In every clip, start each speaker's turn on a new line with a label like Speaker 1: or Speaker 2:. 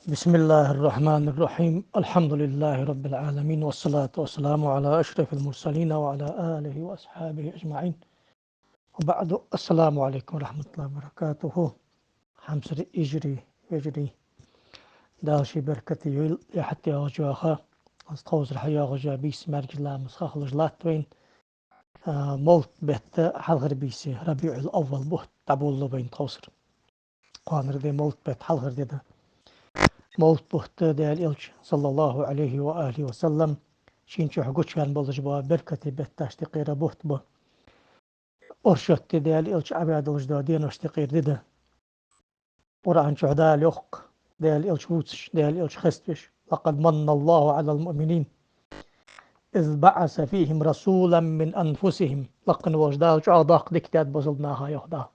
Speaker 1: بسم الله الرحمن الرحيم الحمد لله رب العالمين والصلاة والسلام على أشرف المرسلين وعلى آله وأصحابه أجمعين وبعد السلام عليكم ورحمة الله وبركاته حمسر يجري داشي بركتي يل يحتي أغجوها أستخوز الحياة غجا بيس مارج الله مسخخ لجلات وين مولت بيت حلغر بيسي ربيع الأول بوت تابولو بين توصر قانر دي مولت بيت حلغر دي ده مولت بوت ديال إلش صلى الله عليه وآله وسلم شين شو حقوش كان بولج با بركتي بيت تاشتقير بوت با أرشت ديال إلش عباد الجدا دين اشتقير دي ورعن شو دال يخق ديال إلش ووتش ديال إلش خستش لقد من الله على المؤمنين إذ بعث فيهم رسولا من أنفسهم لقن وجدال شو عضاق دكتات بصلناها يخدا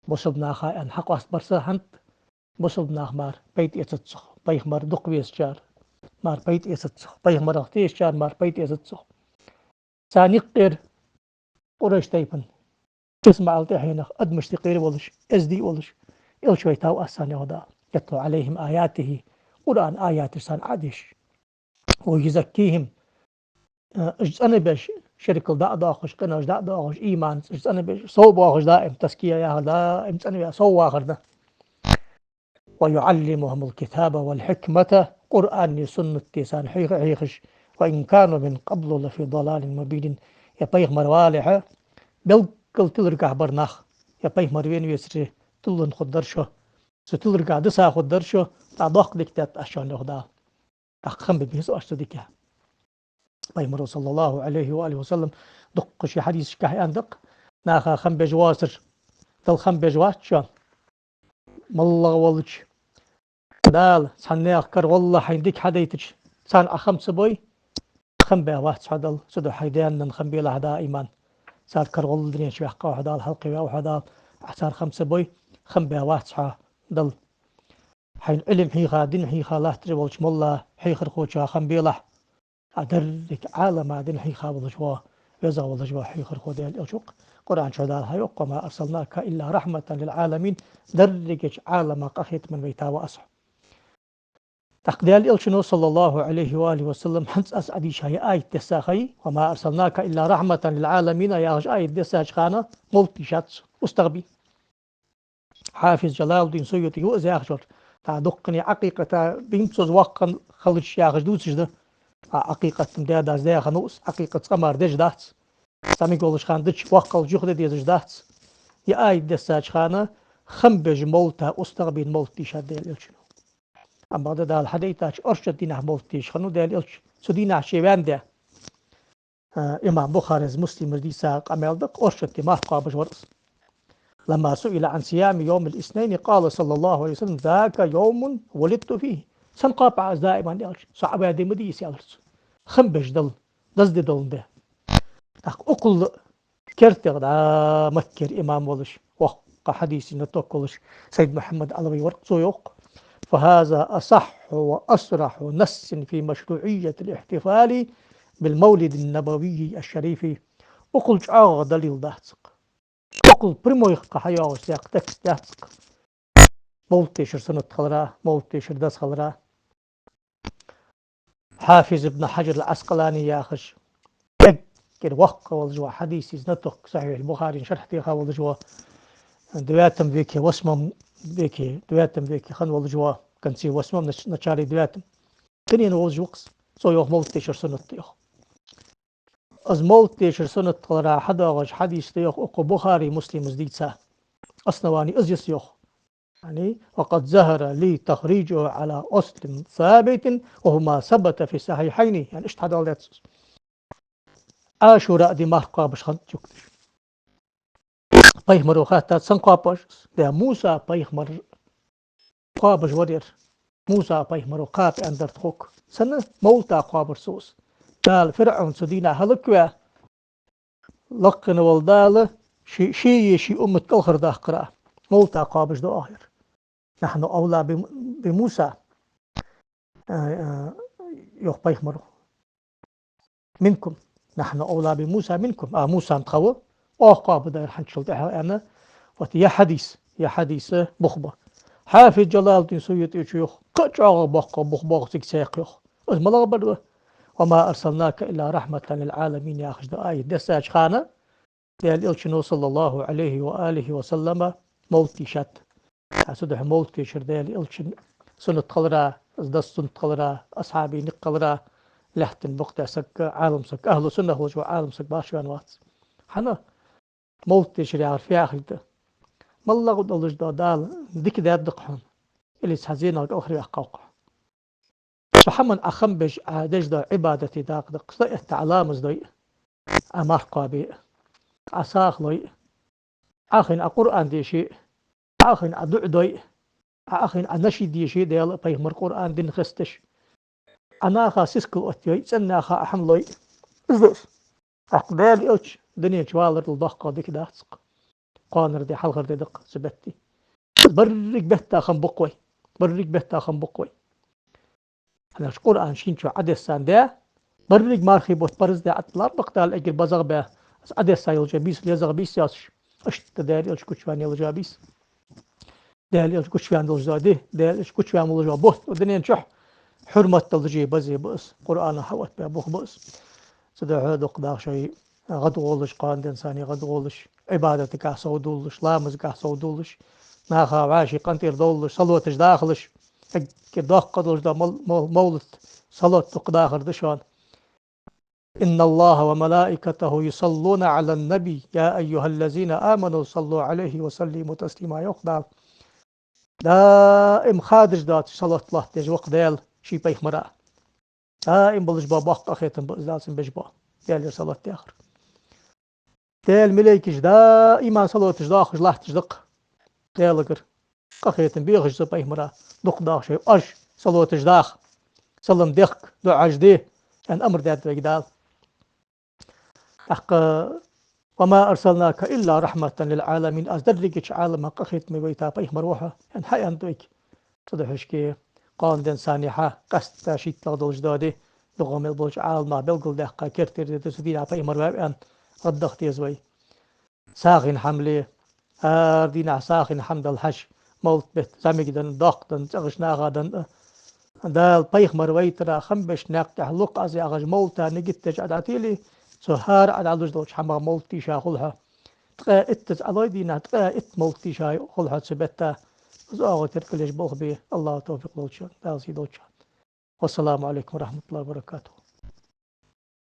Speaker 1: بصلناها أن حق أصبر ساحنت بصلناه مار بيت يتتصخ بيخ مار دق بيسجار مار بيت يتتصخ بيخ مار اختيش شار مار بيت يتتصخ سانيقر قريش تيبن اسمع التحينخ أدمش تقير ولش ازدي ولش إلش ويتاو أسان يهدا يتلو عليهم آياته قرآن آيات سان عادش ويزكيهم اجزأنا بش شركة دا داخش قناش دا داخش إيمان اجزأنا بش صوب واخش دائم تسكية يا دائم تسأنا صو واخر ويعلمهم الكتاب والحكمة قرآن سنة تيسان حيخش وإن كانوا من قبل لفي ضلال مبين يبيخ موالحة بلقل تلرقع برناخ يبيخ مروين ويسري تلن خدرشو ستلرقع دسا خدرشو تعضاق ديكتات أشان لغدا أخم ببيسو أشتدك بيمر صلى الله عليه وآله وسلم دق شي حديث شكاحي أندق ناخا خم بجواسر تل خم بجواتشان مالله والج دال سنة أخكر والله حينديك حديتش سان أخم سبوي خم بيوات سعدل سدو حيدان خم بيلا هدا إيمان صار كر والله دنيا شوي حقا وحدا الحلقي وحدا صار خم سبوي خم بيوات سعدل حين علم حيخا دين حيخا لا تري والش مالله حيخر خوشا خم بيلا أدرك عالم دين حيخا والجوا يزا والجوا حيخر خودي الأشق قرآن شدال هيوق وما أرسلناك إلا رحمة للعالمين درجك عالمك أخيت من بيتا وأصح تقديال إلشنو صلى الله عليه وآله وسلم حنس أسعدي شيء آية دساخي وما أرسلناك إلا رحمة للعالمين يا غش آية دساخ خانة ملتي شاتس استغبي حافظ جلال الدين سيوطي يؤذي أخجر دقني عقيقة بيمتوز وقا خلج يا غش دوتش ده عقيقة مدادا زي خنوس عقيقة قمر ديش دات سامي قولش خان ديش وقا الجوخ ديش دات يا آية دساخ خانة خنبج ملتا استغبي ملتي شات ديال إلشنو أما ده الحديث أرشد دينه مولتيش خنو ده الإلش سدينه شيبان ده إمام بخاري مسلم ردي ساق أمال دق أرشد ما قابش ورس لما سئل عن صيام يوم الاثنين قال صلى الله عليه وسلم ذاك يوم ولدت فيه سنقاطع دائما الإلش صعب هذه مديس يالرس خنبش دل دزد دل ده أقول كرتغ دا مكر إمام ولش وقع حديث نتوكلش سيد محمد علوي ورقصو يوق فهذا أصح وأصرح نص في مشروعية الاحتفال بالمولد النبوي الشريف أقول جاغ دليل داتسق أقول بريمو يخقى حياو سياق تكست داتسق مولتيشر سنة خلرا مولتيشر داس خلرا حافظ ابن حجر العسقلاني ياخش يذكر وقع والجوا حديثي نتوك صحيح البخاري شرحتي خا والجوا دواتم بيكي واسمم بيكي دواتم بيكي خن والجوا كان سي واسمم نشاري دواتم كنين والجوكس سو يوخ مولتيشر سنة يوخ از مولتيشر سنة قلرا حدا غش حديث يوخ اقو بخاري مسلم زديتسا أصنواني أزيس يوخ يعني وقد ظهر لي تخريجه على أصل ثابت وهما ثبت في الصحيحين يعني إيش هذا ولات عاشوراء دي مارقا بش خنتشوك بيخمر وخاتات سنقابش ده موسى بيخمر قابش ورير موسى بيخمر وقاب أندر تخوك سنة موتا قابر سوس قال فرعون سدينا هلكوا لقن والدالة شي أمة كالخر ده قراء موتا قابش دو آخر نحن أولى بموسى يوخ بيخمر منكم نحن أولى بموسى منكم موسى انتخوه قاب ده الحنشل ده أنا وتي يا حديث بخبة حافظ جلال الدين سيوطي شيوخ كجاغ بق بق بق سيخ اسمه بدو وما أرسلناك إلا رحمة للعالمين يا أخي آية دساج خانة ديال إلشنو صلى الله عليه وآله وسلم موتي شات سدح موتي شر ديال إلشن سنة قلرا ازدس سنة قلرا أصحابي نقلرا لحتن بقتا سك عالم سك أهل سنة هو جو عالم سك باشوان وات حنا موتي شر يعرف يا أخي مالله قد أولج دال ديك داد دقحون اللي سحزينا أخرى أقوقع فحمن أخنبش عادش دا عبادتي داق دق صدق تعلامز داي أمار قابي أساخ لي آخن القرآن دي شيء آخن أدعو داي آخن أنشي دي شيء ديال بيغمر القرآن دين خستش أنا خا سيسكل أتيوي سنة خا أحملوي إزدوس أقبال إلش دنيا جوالر الضحقة ديك داسق قانر دي حلغر دي دق سبتي برق بهتا خن بقوي برق بهتا خن بقوي أنا القرآن شينشو عدسان ده برق مارخي بوت برز ده أطلار بقتال أجل بزغ به عدسان يلجابيس ليزغ بيس ياسش أشت داري إلش كوشوان يلجابيس داري إلش كوشوان يلجادي داري إلش كوشوان يلجابوت ودنيا نشح حرمة تلجي بزي بأس قرآن حوت بأبوخ بأس سدع هذا قداغ شيء غدغولش قاند إنساني غدغولش عبادتك أحسودولش لامزك أحسودولش ناخا عاشي قنتير دولش صلوتش داخلش كداخ قدولش دا مولت صلوت تقداخر دشان إن الله وملائكته يصلون على النبي يا أيها الذين آمنوا صلوا عليه وسلموا تسليما يقدال دائم خادج دات صلاة الله تج وقدال شي بيخ مرأة دائم بلج باباق أخيتن بأزدالسن بجبا ديال صلاة تاخر ديال مليكش دائما صلاة تجداخش الله تجدق ديال لقر أخيتن بيغش زبايخ مرأة دق داخ شي أج صلاة تجداخ سلم دق دعاج ديه يعني أمر ديال بيقدال أحق وما أرسلناك إلا رحمة للعالمين أزدرجش عالم قخيت مبيتا بيخ مروحة يعني حي أنتوك صدحش كي قان دين سانيحة قست شيت لغدو جدادي لغم البوج عالما بلقل دقا كرتر دي تسدين بيخ مروحة أن ردخت يزوي ساخن حملي دينا ساخن حمد الحش مولت بيت زميك دن داقدن تغشنا غادن دال بيخ مرويترا خمبش ناقتح لق أزي أغج مولتا نجتج أدعتيلي سهار على لجدوش حما مولتي شاخلها تقا اتت على دينا تقا ات مولتي شاخلها سبتا زاغ تركلش بوخ بيه الله توفيق لوتشان دازي دوتشان والسلام عليكم ورحمة الله وبركاته